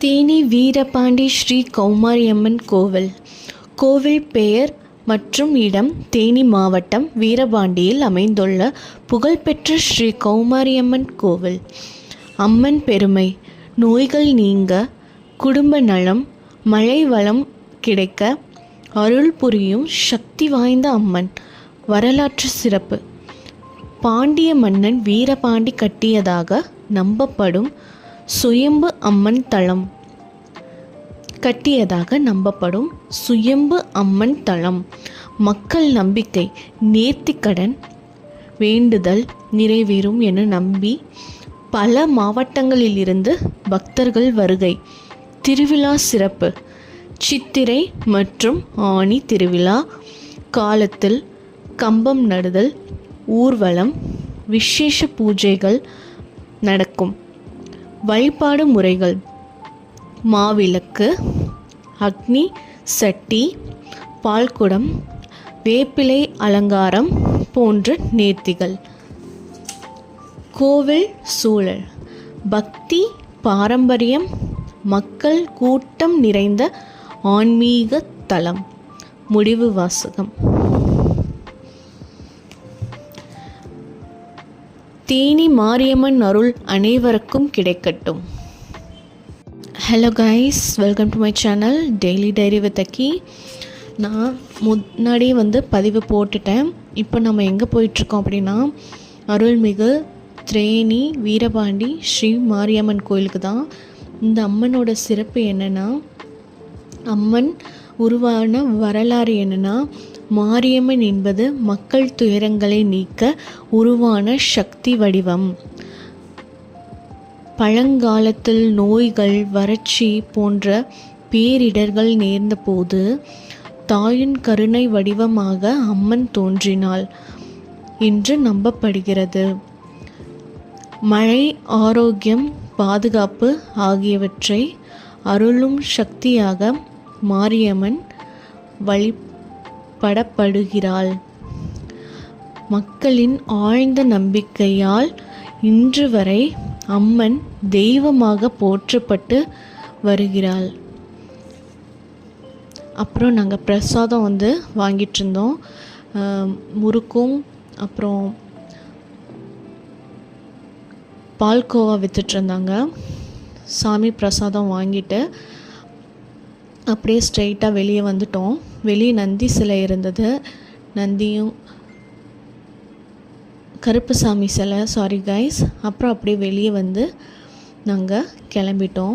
தேனி வீரபாண்டி ஸ்ரீ கௌமாரியம்மன் கோவில். கோவில் பெயர் மற்றும் இடம் தேனி மாவட்டம் வீரபாண்டியில் அமைந்துள்ள புகழ்பெற்ற ஸ்ரீ கௌமாரியம்மன் கோவில். அம்மன் பெருமை: நோய்கள் நீங்க, குடும்ப நலம், மழை வளம் கிடைக்க அருள் புரியும் சக்தி வாய்ந்த அம்மன். வரலாற்று சிறப்பு: பாண்டிய மன்னன் வீரபாண்டி கட்டியதாக நம்பப்படும் சுயம்பு அம்மன் தலம். மக்கள் நம்பிக்கை: நேர்த்திக்கடன் வேண்டுதல் நிறைவேறும் என நம்பி பல மாவட்டங்களிலிருந்து பக்தர்கள் வருகை. திருவிழா சிறப்பு: சித்திரை மற்றும் ஆனி திருவிழா காலத்தில் கம்பம் நடுதல், ஊர்வலம், விசேஷ பூஜைகள் நடக்கும். வழிபாடு முறைகள்: மாவிளக்கு, அக்னி சட்டி, பால்குடம், வேப்பிலை அலங்காரம் போன்ற நேர்த்திகள். கோவில் சூழல்: பக்தி, பாரம்பரியம், மக்கள் கூட்டம் நிறைந்த ஆன்மீக தலம். முடிவு வாசகம்: தேனி மாரியம்மன் அருள் அனைவருக்கும் கிடைக்கட்டும். Hello guys, welcome to my channel daily diary with Akki. நான் முன்னாடி பதிவு போட்டுட்டேன். இப்போ நம்ம எங்கே போயிட்டுருக்கோம் அப்படின்னா, அருள்மிகு தேனி வீரபாண்டி ஸ்ரீ மாரியம்மன் கோயிலுக்கு தான். இந்த அம்மனோட சிறப்பு என்னென்னா, அம்மன் உருவான வரலாறு என்னென்னா, மாரியம்மன் என்பது மக்கள் துயரங்களை நீக்க உருவான சக்தி வடிவம். பழங்காலத்தில் நோய்கள், வறட்சி போன்ற பேரிடர்கள் நேர்ந்தபோது தாயின் கருணை வடிவமாக அம்மன் தோன்றினாள் என்று நம்பப்படுகிறது. மழை, ஆரோக்கியம், பாதுகாப்பு ஆகியவற்றை அருளும் சக்தியாக மாரியம்மன் வழிபடப்படுகிறாள். மக்களின் ஆழ்ந்த நம்பிக்கையால் இன்று வரை அம்மன் தெய்வமாக போற்றப்பட்டு வருகிறாள். அப்புறம் நாங்கள் பிரசாதம் வாங்கிட்டு இருந்தோம். முறுக்கும் அப்புறம் பால்கோவா விற்றுட்ருந்தாங்க. சாமி பிரசாதம் வாங்கிட்டு அப்படியே ஸ்ட்ரெயிட்டாக வெளியே வந்துட்டோம். வெளியே நந்தி சிலை இருந்தது. நந்தியும் கருப்பு சாமி சிலை, சாரி கைஸ். அப்புறம் அப்படியே வெளியே நாங்கள் கிளம்பிட்டோம்.